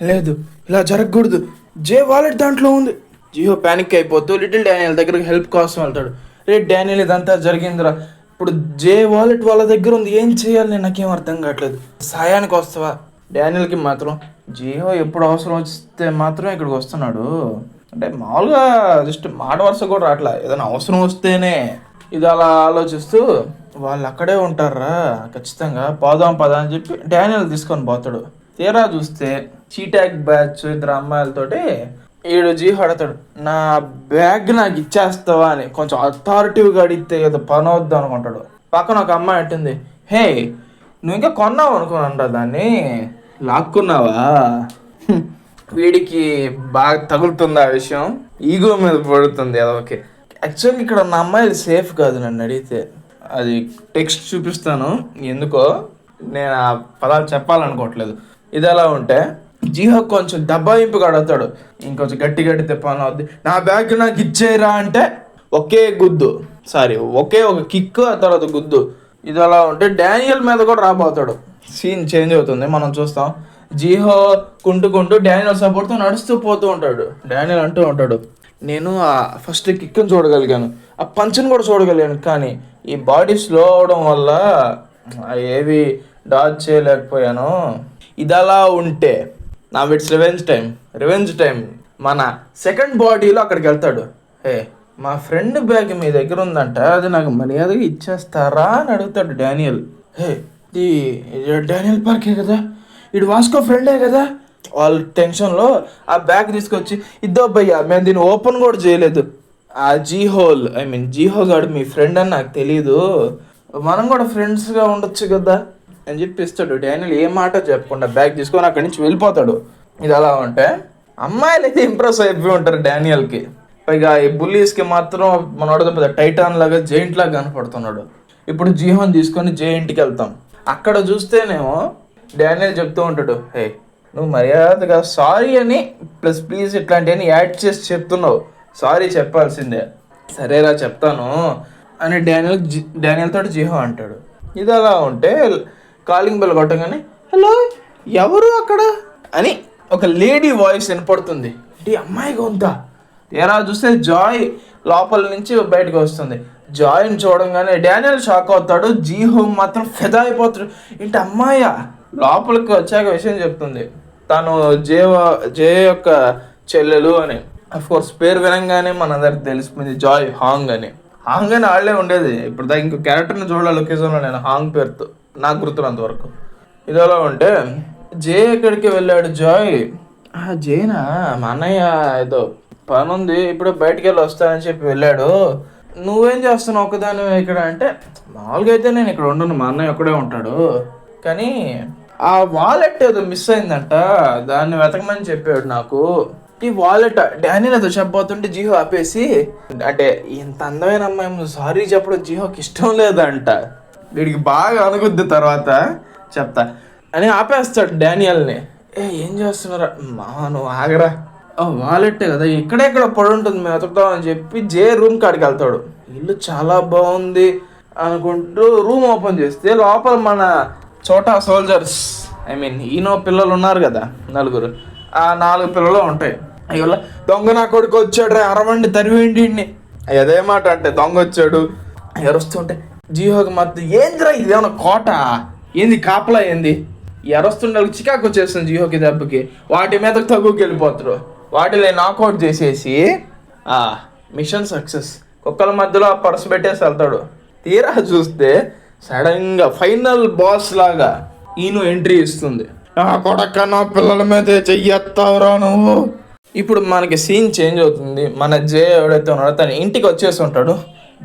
లేదు, ఇలా జరగకూడదు. జే వాలెట్ దాంట్లో ఉంది. జిహో ప్యానిక్ అయిపోతూ లిటిల్ డానియల్ దగ్గరికి హెల్ప్ కోసం వెళ్తాడు. రే డానియల్, ఇదంతా జరిగిందిరా, ఇప్పుడు జే వాలెట్ వాళ్ళ దగ్గర ఉంది, ఏం చేయాలి నాకేం అర్థం కావట్లేదు, సాయానికి వస్తావా? డానియల్కి మాత్రం జిహో ఎప్పుడు అవసరం వస్తే మాత్రం ఇక్కడికి వస్తున్నాడు, అంటే మామూలుగా జస్ట్ మాట వరుస కూడా రావట్లా, ఏదైనా అవసరం వస్తేనే. ఇది అలా ఆలోచిస్తూ వాళ్ళు అక్కడే ఉంటారా, ఖచ్చితంగా పోదాం పదా అని చెప్పి డానియల్ తీసుకొని పోతాడు. తీరా చూస్తే చీటాక్ బ్యాచ్ ఇద్దరు అమ్మాయిలతోటి ఈడు జీహో అడతాడు, నా బ్యాగ్ నాకు ఇచ్చేస్తావా అని. కొంచెం అథారిటీవ్గా అడిగితే ఏదో పని అవుద్దాం అనుకుంటాడు. పక్కన ఒక అమ్మాయి అంటుంది, హే నువ్వు ఇంకా కొన్నావు అనుకున్నా, దాన్ని లాక్కున్నావా? వీడికి బాగా తగులుతుంది ఆ విషయం, ఈగో మీద పడుతుంది. ఓకే, యాక్చువల్గా ఇక్కడ ఉన్న అమ్మాయిలు సేఫ్ కాదు నన్ను అడిగితే. అది టెక్స్ట్ చూపిస్తాను, ఎందుకో నేను ఆ పదాలు చెప్పాలనుకోవట్లేదు. ఇది ఎలా ఉంటే జీహో కొంచెం దబ్బాయింపుగా అడుగుతాడు, ఇంకొంచెం గట్టి గట్టి తిప్పాను అవుద్ది, నా బ్యాగ్ నాకు ఇచ్చేయరా అంటే ఒకే గుద్దు, ఒకే ఒక కిక్, ఆ తర్వాత గుద్దు. ఇది అలా ఉంటే డానియల్ మీద కూడా రాబోతాడు. సీన్ చేంజ్ అవుతుంది, మనం చూస్తాం. జీహో కుంటూ డానియల్ సపోర్ట్తో నడుస్తూ పోతూ ఉంటాడు. డానియల్ అంటూ ఉంటాడు, నేను ఆ ఫస్ట్ కిక్ని చూడగలిగాను, ఆ పంచ్ని కూడా చూడగలిగాను, కానీ ఈ బాడీ స్లో అవడం వల్ల ఏవి డాచ్ చేయలేకపోయాను. ఇది అలా ఉంటే నా ఇట్స్ రివెంజ్ టైం. మన సెకండ్ బాడీలో అక్కడికి వెళ్తాడు. హే మా ఫ్రెండ్ బ్యాగ్ మీ దగ్గర ఉందంట, అది నాకు మర్యాదగా ఇచ్చేస్తారా అని అడుగుతాడు డానియల్. హే ఇది డానియల్ పార్కే కదా, ఇడు వాస్కో ఫ్రెండే కదా. వాళ్ళ టెన్షన్లో ఆ బ్యాగ్ తీసుకొచ్చి, ఇద్దో భయ్యా మేము దీన్ని ఓపెన్ కూడా చేయలేదు, ఆ జీహో గాడు మీ ఫ్రెండ్ అని నాకు తెలీదు, మనం కూడా ఫ్రెండ్స్గా ఉండొచ్చు కదా అని చెప్పి ఇస్తాడు. డానియల్ ఏ మాట చెప్పకుండా బ్యాగ్ తీసుకొని అక్కడి నుంచి వెళ్ళిపోతాడు. ఇది అలా ఉంటే అమ్మాయిలు అయితే ఇంప్రెస్ అయిపోయి ఉంటారు డానియల్కి. పైగా ఈ బుల్లీస్కి మాత్రం మనోడు పెద్ద టైటాన్ లాగా జైంట్ లాగా కనపడుతున్నాడు. ఇప్పుడు జీహోని తీసుకొని ఇంటికి వెళ్తాం. అక్కడ చూస్తేనేమో డానియల్ చెప్తూ ఉంటాడు, హే నువ్వు మర్యాదగా సారీ అని ప్లస్ ప్లీజ్ ఇట్లాంటివన్నీ యాడ్ చేసి చెప్తున్నావు, సారీ చెప్పాల్సిందే. సరేరా చెప్తాను అని డానియల్ తోటి జీహో అంటాడు. ఇది అలా ఉంటే కాలింగ్ బెల్ కొట్టగానే, హలో ఎవరు అక్కడ అని ఒక లేడీ వాయిస్ వినపడుతుంది. ఈ అమ్మాయి గొంతా. తీరా చూస్తే జాయ్ లోపల నుంచి బయటకు వస్తుంది. జాయ్ని చూడంగానే డానియల్ షాక్ అవుతాడు, జీహో మాత్రం ఫెదా అయిపోతాడు. ఏంటి అమ్మాయా? లోపలికి వచ్చాక విషయం చెప్తుంది, తను జే యొక్క చెల్లెలు అని. అఫ్కోర్స్ పేరు వినంగానే మనందరికి తెలిసిపోయింది, జాయ్ హాంగ్ అని. హాంగ్ అని వాళ్ళే ఉండేది. ఇప్పుడు దాకా ఇంకో క్యారెక్టర్ని చూడాలి లొకేషన్లో నేను, హాంగ్ పేరుతో నాకు గుర్తున్నంత వరకు. ఇదిలా ఉంటే జే ఎక్కడికి వెళ్ళాడు జాయ్. జేనా మా అన్నయ్య ఏదో పని ఉంది ఇప్పుడు బయటికి వెళ్ళి వస్తానని చెప్పి వెళ్ళాడు, నువ్వేం చేస్తున్నావు ఒకదాని ఇక్కడ అంటే, మామూలుగా అయితే నేను ఇక్కడ ఉండను, మా అన్నయ్య ఒక్కడే ఉంటాడు, కానీ ఆ వాలెట్ ఏదో మిస్ అయిందంట, దాన్ని వెతకమని చెప్పాడు నాకు. ఈ వాలెట్ డానియల్ ఏదో చెప్పబోతుంటే జీహో ఆపేసి, అంటే ఇంత అందమైన అమ్మాయి సారీ చెప్పడం జీహోకి ఇష్టం లేదంట, వీడికి బాగా అనుకుద్ది తర్వాత చెప్తా అని ఆపేస్తాడు డానియల్ని. ఏం చేస్తున్నారా మా, నువ్వు ఆగరా, వాలెట్టే కదా ఇక్కడెక్కడ పడి ఉంటుంది మేము వెతుకుతామని చెప్పి జే రూమ్ కాడికి వెళ్తాడు. ఇల్లు చాలా బాగుంది అనుకుంటూ రూమ్ ఓపెన్ చేస్తే లోపల మన చోటా సోల్జర్స్, ఈనో పిల్లలు ఉన్నారు కదా 4, ఆ 4 పిల్లలు ఉంటాయి. అయ్యో దొంగ నా కొడుకు వచ్చాడు రా, అరవండి తరివేంటి, అదే మాట అంటే దొంగ వచ్చాడు ఎరుస్తుంటే జీహోకి మాత్రం ఏందిరా ఇది ఏమన్నా కోట ఏంది, కాపలా ఏంది, ఎరస్తుండే చికాకు వచ్చేస్తుంది జీహోకి దెబ్బకి. వాటి మీదకి తగ్గుకి వెళ్ళిపోతారు, వాటిని నాకౌట్ చేసేసి మిషన్ సక్సెస్. కుక్కల మధ్యలో ఆ పర్స్ పెట్టేసి వెళ్తాడు. తీరా చూస్తే సడన్గా ఫైనల్ బాస్ లాగా ఈయన ఎంట్రీ ఇస్తుంది. కొడక్క నా పిల్లల మీద చెయ్యెత్తావురా నువ్వు. ఇప్పుడు మనకి సీన్ చేంజ్ అవుతుంది. మన జే ఎవడైతే ఉన్నాడో తను ఇంటికి వచ్చేసి ఉంటాడు.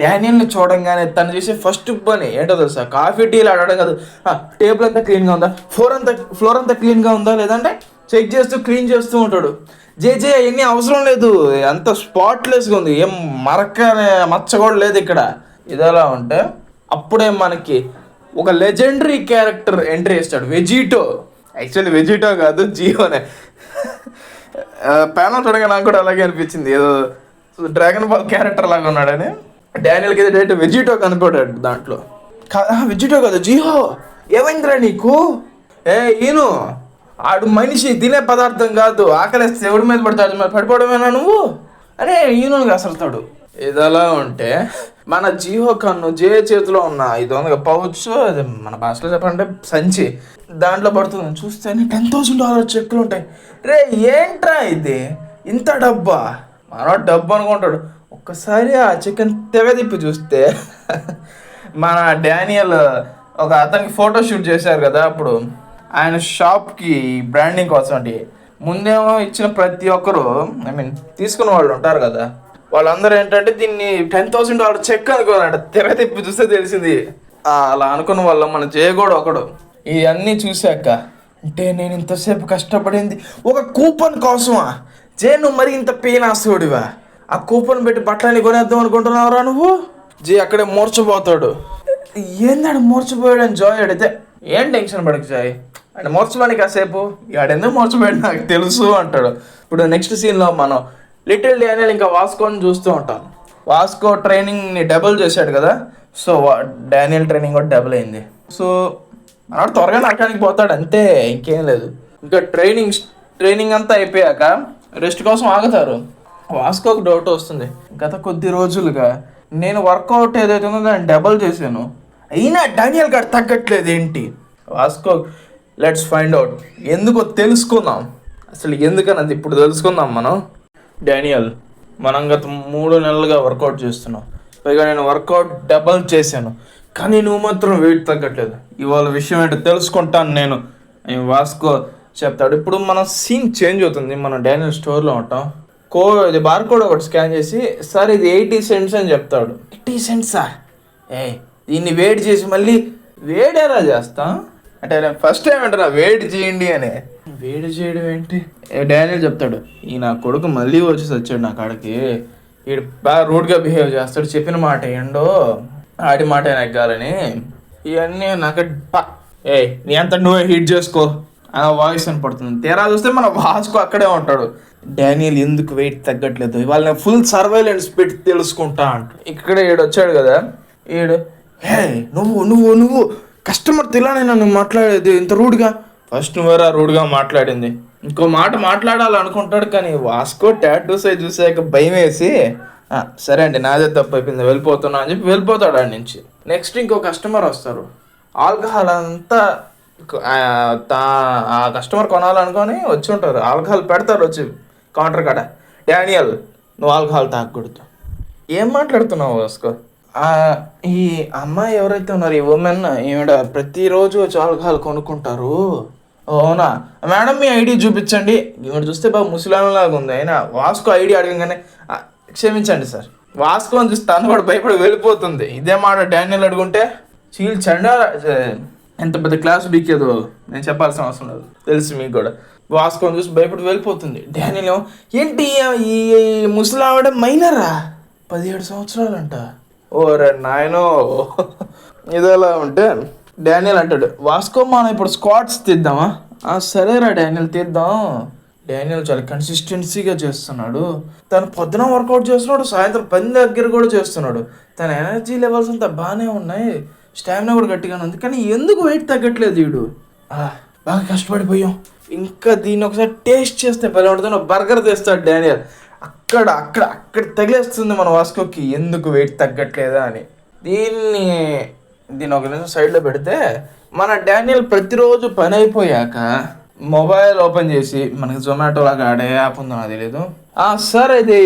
డానియల్ని చూడంగానే తను చేసే ఫస్ట్ పని ఏంటో తెలుసా, కాఫీ టీలు ఆడడం కాదు, టేబుల్ అంతా క్లీన్గా ఉందా, ఫ్లోర్ అంతా క్లీన్గా ఉందా లేదంటే చెక్ చేస్తూ క్లీన్ చేస్తూ ఉంటాడు. జే అవన్నీ అవసరం లేదు, అంత స్పాట్లెస్గా ఉంది, ఏం మచ్చ కూడా లేదు ఇక్కడ. ఇదలా ఉంటే అప్పుడే మనకి ఒక లెజెండరీ క్యారెక్టర్ ఎంట్రీ ఇస్తాడు, వెజిటో. యాక్చువల్లీ వెజిటో కాదు జీహోనే. ప్యానల్ చూడగా నాకు కూడా అలాగే అనిపించింది, ఏదో డ్రాగన్ బాల్ క్యారెక్టర్ లాగా ఉన్నాడని. డానియల్కి అయితే డైరెక్ట్ వెజిటో కనుకోడాడు దాంట్లో. వెజిటో కాదు జీహో, ఏమైందిరా నీకు? ఈను ఆడు మనిషి తినే పదార్థం కాదు, ఆకలిస్తే ఎవడి మీద పడతాడు, మరి పడిపోవడమేనా నువ్వు అరే ఈయనగా అసలుతాడు. ఇదలా ఉంటే మన జియో కన్ను జే చేతిలో ఉన్న 500 పౌచ్, అది మన భాషలో చెప్పాలంటే సంచి, దాంట్లో పడుతుంది. చూస్తే $10,000 చెక్కులు ఉంటాయి. రే ఏంట్రా ఇది, ఇంత డబ్బా? మన డబ్బు అనుకుంటాడు. ఒక్కసారి ఆ చికెన్ తెగదిప్పి చూస్తే మన డానియల్ ఒక అతనికి ఫోటోషూట్ చేశారు కదా, అప్పుడు ఆయన షాప్కి బ్రాండింగ్ కోసం అంటే ముందేమో ఇచ్చిన ప్రతి ఒక్కరు తీసుకున్న వాళ్ళు ఉంటారు కదా, వాళ్ళందరూ ఏంటంటే దీన్ని $10,000 చెక్ అనుకోవాలంట. తెర తిప్పి చూస్తే తెలిసింది. అలా అనుకున్న వాళ్ళు మన జయగోడు ఒకడు. ఇవన్నీ చూశాక అంటే నేను ఇంతసేపు కష్టపడింది ఒక కూపన్ కోసమా? నువ్వు మరి ఇంత పీనాసుడివా? ఆ కూపన్ పెట్టి బట్టలని కొనేద్దాం అనుకుంటున్నావురా నువ్వు? అక్కడే మూర్చపోతాడు. ఏందాడు మూర్చపోయాడు అని జాయ్ అడిగితే, ఏం టెన్షన్ పడకు జాయ్ అంటే మూర్చమని కాసేపు, ఆడెందుకు మూర్చపోయాడు నాకు తెలుసు అంటాడు. ఇప్పుడు నెక్స్ట్ సీన్లో మనం లిటిల్ డానియల్ ఇంకా వాస్కోని చూస్తూ ఉంటాం. వాస్కో ట్రైనింగ్ని డబుల్ చేశాడు కదా, సో డానియల్ ట్రైనింగ్ కూడా డబుల్ అయింది. సో అన్నాడు త్వరగా నరకానికి పోతాడు అంతే, ఇంకేం లేదు. ఇంకా ట్రైనింగ్ అంతా అయిపోయాక రెస్ట్ కోసం ఆగుతారు. వాస్కోకి డౌట్ వస్తుంది, గత కొద్ది రోజులుగా నేను వర్కౌట్ ఏదైతే ఉందో దాన్ని డబుల్ చేశాను, అయినా డానియల్ గారు తగ్గట్లేదు ఏంటి? వాస్కో లెట్స్ ఫైండ్ అవుట్, ఎందుకో తెలుసుకుందాం. అసలు ఎందుకన్నది ఇప్పుడు తెలుసుకుందాం మనం. డానియల్, మనం గత 3 నెలలుగా వర్కౌట్ చేస్తున్నాం, పైగా నేను వర్కౌట్ డబల్ చేశాను, కానీ నువ్వు మాత్రం వెయిట్ తగ్గట్లేదు. ఇవాళ విషయం ఏంటో తెలుసుకుంటాను నేను వాస్కో చెప్తాడు. ఇప్పుడు మన సీన్ చేంజ్ అవుతుంది. మనం డానియల్ స్టోర్లో ఉంటాం. ఇది బార్కోడ్ ఒకటి స్కాన్ చేసి, సార్ ఇది 80 cents అని చెప్తాడు. 80 cents? దీన్ని వేడి చేసి మళ్ళీ వేడేలా చేస్తా అంటే నేను ఫస్ట్ టైం అంటారా వేడి చేయండి అని. వేడి చేయడం ఏంటి? డానియల్ చెప్తాడు, ఈ నా కొడుకు మళ్ళీ వచ్చేసి వచ్చాడు నా కాడికి, వీడు బాగా రూడ్గా బిహేవ్ చేస్తాడు, చెప్పిన మాట ఏండో ఆడి మాట నెగ్గాలని. ఇవన్నీ నాకు నీ అంతా నువ్వే హీట్ చేసుకో ఆ వాయిస్ అని పడుతుంది. తీరా చూస్తే మన వాస్కో అక్కడే ఉంటాడు. డానియల్ ఎందుకు వెయిట్ తగ్గట్లేదు, ఇవాళ ఫుల్ సర్వైలెన్స్ పెట్టి తెలుసుకుంటా అంట. ఇక్కడ ఈడు వచ్చాడు కదా, ఈడు నువ్వు కస్టమర్ తిలానే నన్ను మాట్లాడేది ఇంత రూడ్గా? ఫస్ట్ నువ్వేరా రూడ్గా మాట్లాడింది, ఇంకో మాట మాట్లాడాలనుకుంటాడు. కానీ వాస్కో టాటూస్ అయి చూసాక భయం వేసి, సరే అండి నాదే తప్పు అయిపోయింది వెళ్ళిపోతున్నా అని చెప్పి వెళ్ళిపోతాడు ఆడి నుంచి. నెక్స్ట్ ఇంకో కస్టమర్ వస్తారు. ఆల్కహాల్ అంతా ఆ కస్టమర్ కొనాలనుకొని వచ్చి ఉంటారు. ఆల్కహాల్ పెడతారు వచ్చి కౌంటర్ కాడ. డానియల్, నువ్వు ఆల్కహాల్ తాగకూడదు. ఏం మాట్లాడుతున్నావు వాస్కో? ఈ అమ్మాయి ఎవరైతే ఉన్నారు, ఈ ఉమెన్, ఈవిడ ప్రతిరోజు వచ్చి ఆల్కహాల్ కొనుక్కుంటారు. అవునా మేడం, మీ ఐడి చూపించండి. ఈవిడ చూస్తే బాగా ముసలాంలాగా ఉంది. అయినా వాస్కో ఐడి అడగగానే క్షమించండి సార్, వాస్కో అని చూస్తే తను కూడా భయపడి వెళ్ళిపోతుంది. ఇదే మాట డానియల్ అడుగుంటే చీల్చండి. ఎంత పెద్ద క్లాస్ బీకేదో నేను చెప్పాల్సిన అవసరం లేదు, తెలుసు మీకు కూడా. వాస్కో చూసి భయపడి వెళ్ళిపోతుంది. డానియల్ ఏంటి ఈ ముసలావిడ మైనరా, 17 సంవత్సరాలంట. ఓరే నాయనో. ఇదలా ఉంటే డానియల్ అంటాడు, వాస్కో మనం ఇప్పుడు స్క్వాట్స్ తీద్దామా? సరేరా డానియల్ తీద్దాం. డానియల్ చాలా కన్సిస్టెన్సీగా చేస్తున్నాడు. తను పొద్దున వర్కౌట్ చేస్తున్నాడు, సాయంత్రం 10 దగ్గర కూడా చేస్తున్నాడు. తన ఎనర్జీ లెవెల్స్ అంతా బాగానే ఉన్నాయి, స్టామినా కూడా గట్టిగానే ఉంది. కానీ ఎందుకు వెయిట్ తగ్గట్లేదు వీడు? బాగా కష్టపడిపోయాం, ఇంకా దీన్ని ఒకసారి టేస్ట్ చేస్తే పని ఉంటుంది. బర్గర్ తెస్తాడు డానియల్. అక్కడ తగిలేస్తుంది మన వాస్కోకి ఎందుకు వెయిట్ తగ్గట్లేదా అని. దీన్ని ఒక నిమిషం సైడ్లో పెడితే మన డానియల్ ప్రతిరోజు పని అయిపోయాక మొబైల్ ఓపెన్ చేసి, మనకి జొమాటో లాగా ఆడే యాప్ ఉందో నాకు తెలీదు, సార్ ఇది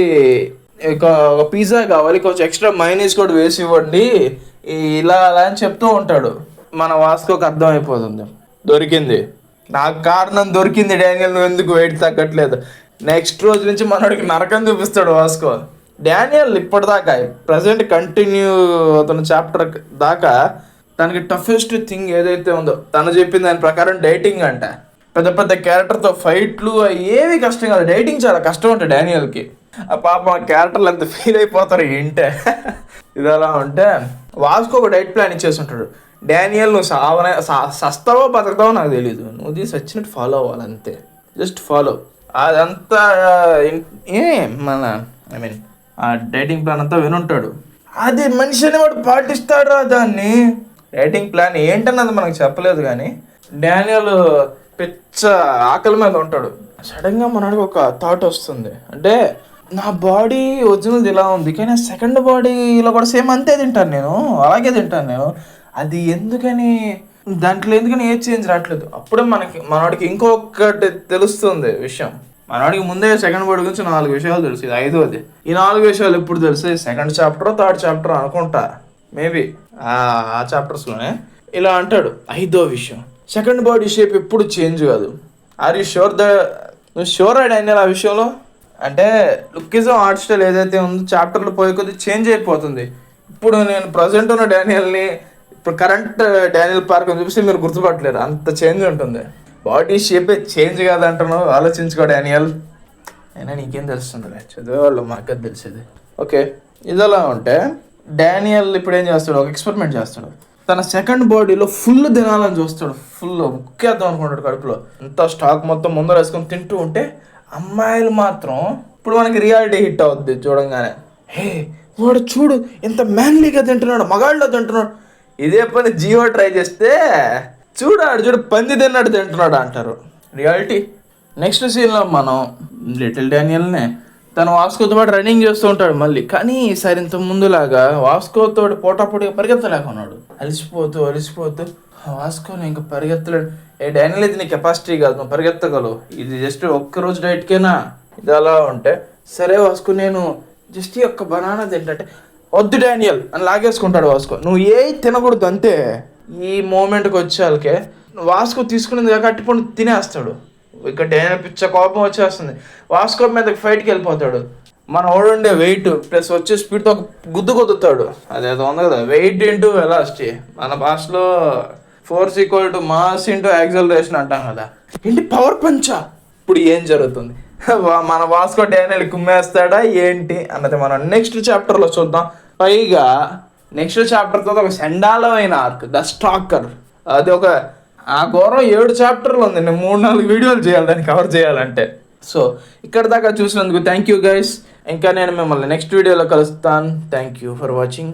ఒక పిజ్జా కావాలి, కొంచెం ఎక్స్ట్రా మైనీస్ కూడా వేసి ఇవ్వండి, ఇలా అలా అని చెప్తూ ఉంటాడు. మన వాస్కోకి అర్థం అయిపోతుంది, దొరికింది, నాకు కారణం దొరికింది డానియల్, నువ్వు ఎందుకు వెయిట్ తగ్గట్లేదు. నెక్స్ట్ రోజు నుంచి మనోడికి నరకం చూపిస్తాడు వాస్కో. డానియల్ ఇప్పటిదాకా ప్రజెంట్ కంటిన్యూ అవుతున్న చాప్టర్ దాకా తనకి టఫెస్ట్ థింగ్ ఏదైతే ఉందో తను చెప్పిన దాని ప్రకారం డైటింగ్ అంట. పెద్ద పెద్ద క్యారెక్టర్తో ఫైట్లు ఏవి కష్టం కాదు, డైటింగ్ చాలా కష్టం ఉంటుంది డానియల్కి. ఆ పాప క్యారెక్టర్లు ఎంత ఫీల్ అయిపోతారు ఏంటే. ఇదలా ఉంటే వాస్కో ఒక డైట్ ప్లాన్ ఇచ్చేసి ఉంటాడు. డానియల్ నువ్వు సస్తావో బతకతావో నాకు తెలీదు, నువ్వు తీసి వచ్చినట్టు ఫాలో అవ్వాలంతే, జస్ట్ ఫాలో. అదంతా ఆ డైటింగ్ ప్లాన్ అంతా వినుంటాడు. అది మనిషి అనేవాడు పాటిస్తాడు రా దాన్ని. డైటింగ్ ప్లాన్ ఏంటన్నది మనకు చెప్పలేదు, కానీ డానియల్ పిచ్చ ఆకలి మీద ఉంటాడు. సడన్గా మనకు ఒక థాట్ వస్తుంది, అంటే నా బాడీ ఒరిజినల్ ఇలా ఉంది కానీ సెకండ్ బాడీలో కూడా సేమ్ అంతే తింటాను నేను, అలాగే తింటాను నేను. అది ఎందుకని, దాంట్లో ఎందుకని ఏ చేంజ్ రావట్లేదు. అప్పుడే మనవాడికి ఇంకొకటి తెలుస్తుంది విషయం. మనవాడికి ముందే సెకండ్ బాడీ గురించి 4 విషయాలు తెలుసు, ఇది 5వది. ఈ 4 విషయాలు ఎప్పుడు తెలుసు? సెకండ్ చాప్టర్, థర్డ్ చాప్టర్ అనుకుంటా, మేబీ ఆ చాప్టర్స్లోనే. ఇలా అంటాడు 5వ విషయం, సెకండ్ బాడీ షేప్ ఎప్పుడు చేంజ్ కాదు. ఆర్ యూ షూర్ నువ్వు షూర్ డానియల్ ఆ విషయంలో? అంటే లుక్కిజం, ఆర్ట్ స్టైల్ ఏదైతే ఉందో చాప్టర్లో పోయే కొద్దిగా చేంజ్ అయిపోతుంది. ఇప్పుడు నేను ప్రజెంట్ ఉన్న డానియల్ని ఇప్పుడు కరెంట్ డానియల్ పార్క్ చూపిస్తే మీరు గుర్తుపట్టలేరు, అంత చేంజ్ ఉంటుంది. బాడీ షేపే చేంజ్ కాదంటున్నావు, ఆలోచించుకో డానియల్. అయినా నీకేం తెలుస్తుంది, చదివేవాళ్ళు మాకది తెలిసేది. ఓకే, ఇదిలా ఉంటే డానియల్ ఇప్పుడు ఏం చేస్తాడు, ఒక ఎక్స్పెరిమెంట్ చేస్తాడు. తన సెకండ్ బాడీలో ఫుల్ తినాలని చూస్తాడు, ఫుల్ ముక్కేద్దాం అనుకుంటాడు కడుపులో. అంత స్టాక్ మొత్తం ముందర వేసుకొని తింటూ ఉంటే అమ్మాయిలు మాత్రం, ఇప్పుడు మనకి రియాలిటీ హిట్ అవుద్ది చూడంగానే, హే వాడు చూడు ఎంత మ్యాన్లీగా తింటున్నాడు, మగాళ్ళలో తింటున్నాడు. ఇదే పని జియో ట్రై చేస్తే చూడు పంది తిన్నాడు తింటున్నాడు అంటారు, రియాలిటీ. నెక్స్ట్ సీన్లో మనం లిటిల్ డానియల్నే తను వాస్కోతో పాటు రన్నింగ్ చేస్తూ ఉంటాడు మళ్ళీ. కానీ ఈసారి ఇంత ముందులాగా వాస్కోతో పోటాపోటీగా పరిగెత్తలేకున్నాడు. అలిసిపోతూ వాస్కోని ఇంకా పరిగెత్తలేడు. డానియల్ ఇది నీ కెపాసిటీ కాదు, నువ్వు పరిగెత్తగలవు, ఇది జస్ట్ ఒక్కరోజు డైట్కేనా. ఇది అలా ఉంటే సరే వాస్కో నేను జస్ట్ ఈ ఒక్క బనానా తింటే, వద్దు డానియల్ అని లాగేసుకుంటాడు వాస్కో. నువ్వు తినకూడదు అంతే. ఈ మూమెంట్కి వచ్చేళ్ళకే వాస్కో తీసుకునేది కాక అట్టిపండు తినేస్తాడు. ఇక్కడ డానియల్ పిచ్చ కోపం వచ్చేస్తుంది, వాస్కో మీదకి ఫైట్కి వెళ్ళిపోతాడు. మన ఓడుండే వెయిట్ ప్లస్ వచ్చే స్పీడ్తో ఒక గుద్దుతాడు. అదేదో ఉంది కదా, వెయిట్ ఇంటూ వెలాసిటీ, మన భాషలో force equal to mass into acceleration అంటాం కదా. ఏంటి పవర్ పంచా? ఇప్పుడు ఏం జరుగుతుంది, మన వాస్కో డానియల్ కుమ్మేస్తాడా ఏంటి అన్నది మనం నెక్స్ట్ చాప్టర్లో చూద్దాం. పైగా నెక్స్ట్ చాప్టర్తో ఒక చండాలమైన ఆర్క్, ద స్టాకర్. అది ఒక ఆ ఘోరం 7 చాప్టర్లు ఉంది, నేను 3-4 వీడియోలు చేయాలి దాన్ని కవర్ చేయాలంటే. సో ఇక్కడ దాకా చూసినందుకు థ్యాంక్ యూ గైస్. ఇంకా నేను మిమ్మల్ని నెక్స్ట్ వీడియోలో కలుస్తాను. Thank you for watching.